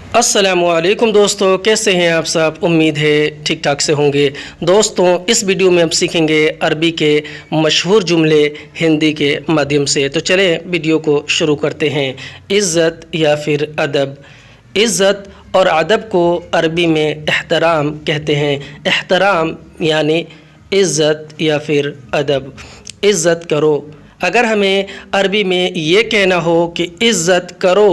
अस्सलामु अलैकुम दोस्तों, कैसे हैं आप सब। उम्मीद है ठीक ठाक से होंगे। दोस्तों, इस वीडियो में हम सीखेंगे अरबी के मशहूर जुमले हिंदी के माध्यम से। तो चलें वीडियो को शुरू करते हैं। इज़्ज़त या फिर अदब। इज़्ज़त और अदब को अरबी में एहतराम कहते हैं। एहतराम यानी इज़्ज़त या फिर अदब। इज़्ज़त करो। अगर हमें अरबी में ये कहना हो कि इज़्ज़त करो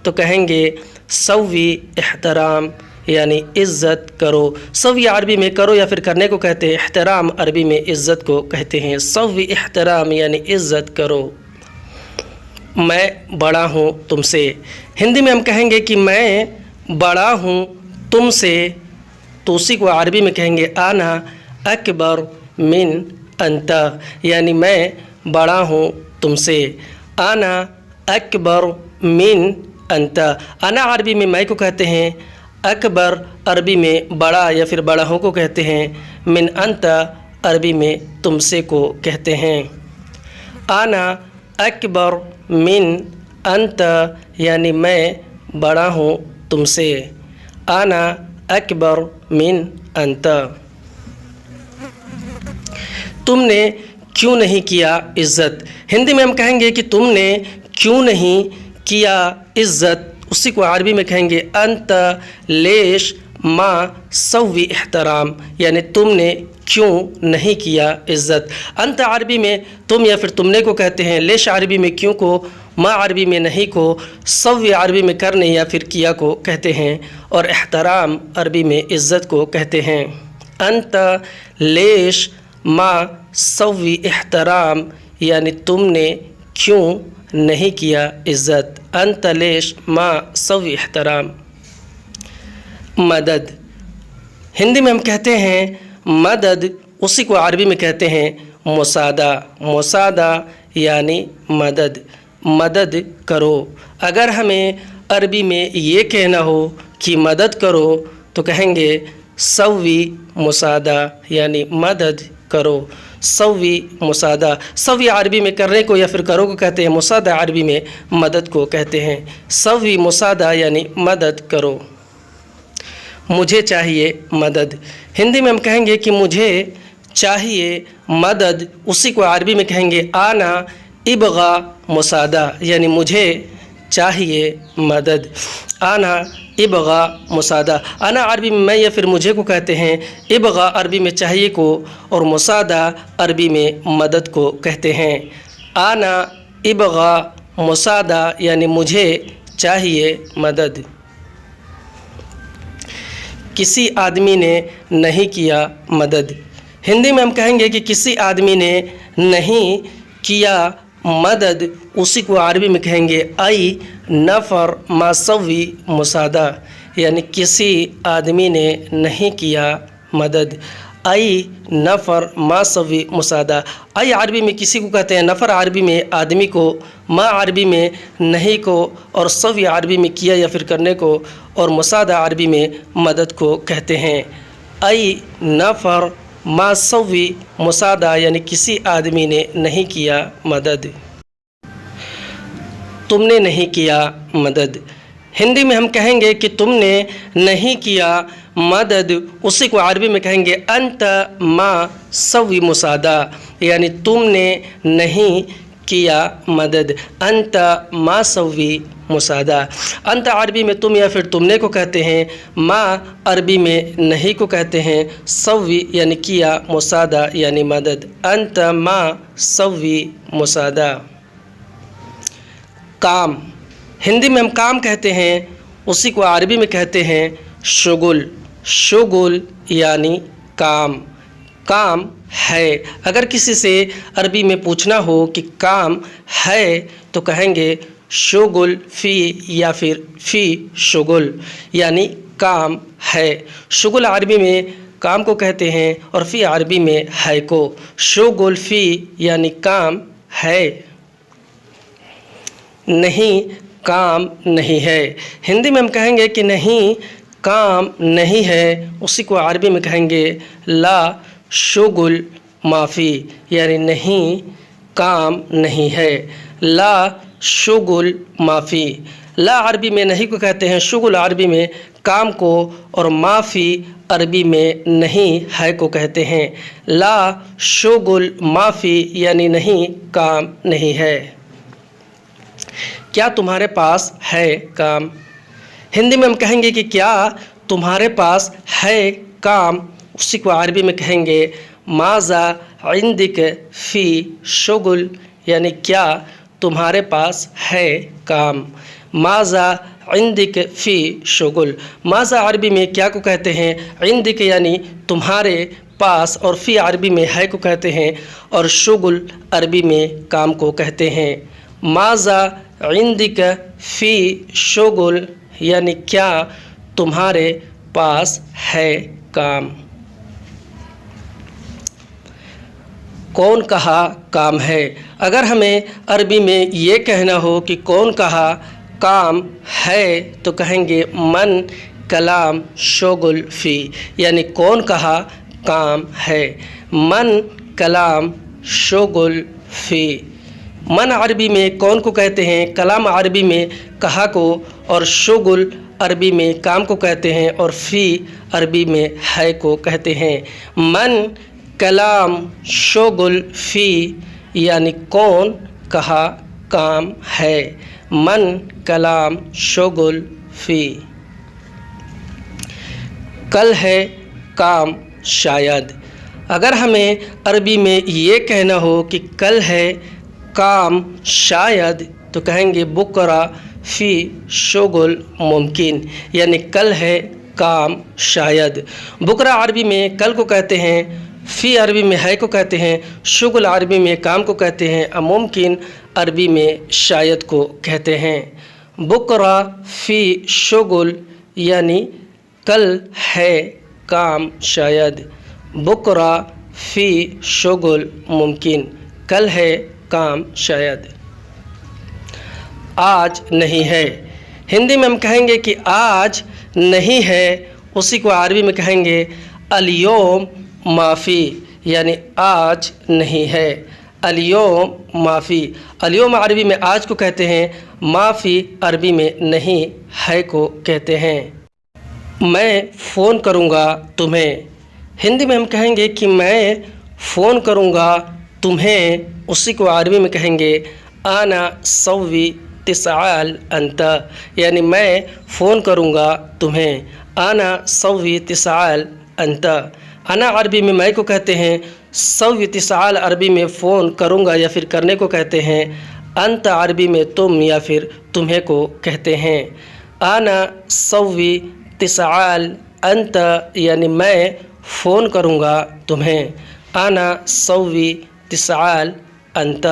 तो कहेंगे सव्वी एहतराम, यानी इज़्ज़त करो। सव्वी अरबी में करो या फिर करने को कहते हैं। एहतराम अरबी में इज़्ज़त को कहते हैं। सव्वी एहतराम यानी इज़्ज़त करो। मैं बड़ा हूँ तुमसे। हिंदी में हम कहेंगे कि मैं बड़ा हूँ तुमसे, तो उसी को अरबी में कहेंगे आना अकबर मिन अंता, यानी मैं बड़ा हूँ तुमसे। आना अकबर मिन अंता। अना अरबी में मैं को कहते हैं। अकबर अरबी में बड़ा या फिर बड़ा हूँ को कहते हैं। मिन अंता अरबी में तुमसे को कहते हैं। आना अकबर मिन अंता यानी मैं बड़ा हूँ तुमसे। आना अकबर मिन अंता। तुमने क्यों नहीं किया इज़्ज़त। हिंदी में हम कहेंगे कि तुमने क्यों नहीं किया इज़्ज़त, उसी को अरबी में कहेंगे अंत लेश मा सव्वी एहतराम, यानी तुमने क्यों नहीं किया इज़्ज़त। अंत अरबी में तुम या फिर तुमने को कहते हैं। लेश अरबी में क्यों को, मा अरबी में नहीं को, सव्वी अरबी में करने या फिर किया को कहते हैं, और एहतराम अरबी में इज़्ज़त को कहते हैं। अंत लेश मा सव्वी एहतराम यानी तुमने क्यों नहीं किया इज़्ज़त। अंत लेश मा सव्वी एहतराम। मदद। हिंदी में हम कहते हैं मदद, उसी को अरबी में कहते हैं मुसादा। मुसादा यानी मदद। मदद करो। अगर हमें अरबी में ये कहना हो कि मदद करो तो कहेंगे सव्वी मुसादा, यानी मदद करो। सव्वी मुसादा। सव्वी अरबी में करने को या फिर करो को कहते हैं। मुसादा अरबी में मदद को कहते हैं। सव्वी मुसादा यानी मदद करो। मुझे चाहिए मदद। हिंदी में हम कहेंगे कि मुझे चाहिए मदद, उसी को अरबी में कहेंगे आना इबगा मुसादा, यानी मुझे चाहिए मदद। आना इबगा मुसादा। आना अरबी में मैं या फिर मुझे को कहते हैं। इबगा अरबी में चाहिए को और मुसादा अरबी में मदद को कहते हैं। आना इबगा मुसादा यानी मुझे चाहिए मदद। किसी आदमी ने नहीं किया मदद। हिंदी में हम कहेंगे कि किसी आदमी ने नहीं किया मदद, उसी को अरबी में कहेंगे आई नफ़र मासवी मुसादा, यानी किसी आदमी ने नहीं किया मदद। आई नफ़र मासवी मुसादा। आई अरबी में किसी को कहते हैं। नफ़र अरबी में आदमी को, मा अरबी में नहीं को, और सवी अरबी में किया या फिर करने को, और मुसादा अरबी में मदद को कहते हैं। आई नफ़र मासवी मुसादा यानी किसी आदमी ने नहीं किया मदद। तुमने नहीं किया मदद। हिंदी में हम कहेंगे कि तुमने नहीं किया मदद, उसी को अरबी में कहेंगे अंत मा सव्वी मुसादा, यानी तुमने नहीं किया मदद। अंत मा सव्वी मुसादा। अंत अरबी में तुम या फिर तुमने को कहते हैं। मा अरबी में नहीं को कहते हैं। सव्वी यानी किया, मुसादा यानी मदद। अंत मा सव्वी मुसादा। काम। हिंदी में हम काम कहते हैं, उसी को अरबी में कहते हैं शुगुल। शुगुल यानी काम। काम है। अगर किसी से अरबी में पूछना हो कि काम है तो कहेंगे शुगुल फ़ी या फिर फ़ी शुगुल, यानी काम है। शुगुल अरबी में काम को कहते हैं और फ़ी अरबी में है को। शुगुल फ़ी यानी काम है। नहीं काम नहीं है। हिंदी में हम कहेंगे कि नहीं काम नहीं है, उसी को अरबी में कहेंगे ला शुगुल माफ़ी, यानी नहीं काम नहीं है। ला शुगुल माफ़ी। لا عربی میں نہیں کو کہتے ہیں شغل عربی میں کام کو، اور معافی عربی میں نہیں ہے کو کہتے ہیں۔ لا شغل معافی یعنی نہیں، کام نہیں ہے۔ کیا تمہارے پاس ہے کام؟ ہندی میں ہم کہیں گے کہ کیا تمہارے پاس ہے کام، اسی کو عربی میں کہیں گے ماذا عندک فی شغل، یعنی کیا تمہارے پاس ہے کام۔ ماذا عندک فی شغل، ماذا عربی میں کیا کو کہتے ہیں، عندک یعنی تمہارے پاس، اور فی عربی میں ہے کو کہتے ہیں، اور شغل عربی میں کام کو کہتے ہیں۔ ماذا عندک فی شغل یعنی کیا تمہارے پاس ہے کام۔ کون کہا کام ہے؟ اگر ہمیں عربی میں یہ کہنا ہو کہ کون کہا کام ہے تو کہیں گے من کلام شغل فی، یعنی کون کہا کام ہے، من کلام شغل فی۔ من عربی میں کون کو کہتے ہیں، کلام عربی میں کہا کو، اور شغل عربی میں کام کو کہتے ہیں، اور فی عربی میں ہے کو کہتے ہیں۔ من کلام شغل فی یعنی کون کہا کام ہے، من کلام شغل فی۔ کل ہے کام شاید، اگر ہمیں عربی میں یہ کہنا ہو کہ کل ہے کام شاید تو کہیں گے بکرا فی شغل ممکن، یعنی کل ہے کام شاید۔ بکرا عربی میں کل کو کہتے ہیں، فی عربی میں ہے کو کہتے ہیں، شغل عربی میں کام کو کہتے ہیں، ممکن عربی میں شاید کو کہتے ہیں۔ بکرا فی شغل یعنی کل ہے کام شاید، بکرا فی شغل ممکن، کل ہے کام شاید۔ آج نہیں ہے، ہندی میں ہم کہیں گے کہ آج نہیں ہے، اسی کو عربی میں کہیں گے الیوم ما فی، یعنی آج نہیں ہے، الیوم ما فی۔ الیوم عربی میں آج کو کہتے ہیں، ما فی عربی میں نہیں ہے کو کہتے ہیں۔ میں فون کروں گا تمہیں، ہندی میں ہم کہیں گے کہ میں فون کروں گا تمہیں، اسی کو عربی میں کہیں گے انا سوی اتصال انت، یعنی میں فون کروں گا تمہیں، انا سوی اتصال انت۔ انا عربی میں کو کہتے ہیں، سوی اتصال عربی میں فون کروں گا یا پھر کرنے کو کہتے ہیں، انت عربی میں تم یا پھر تمہیں کو کہتے ہیں۔ انا سوی اتصال انت یعنی میں فون کروں گا تمہیں، انا سوی اتصال انت۔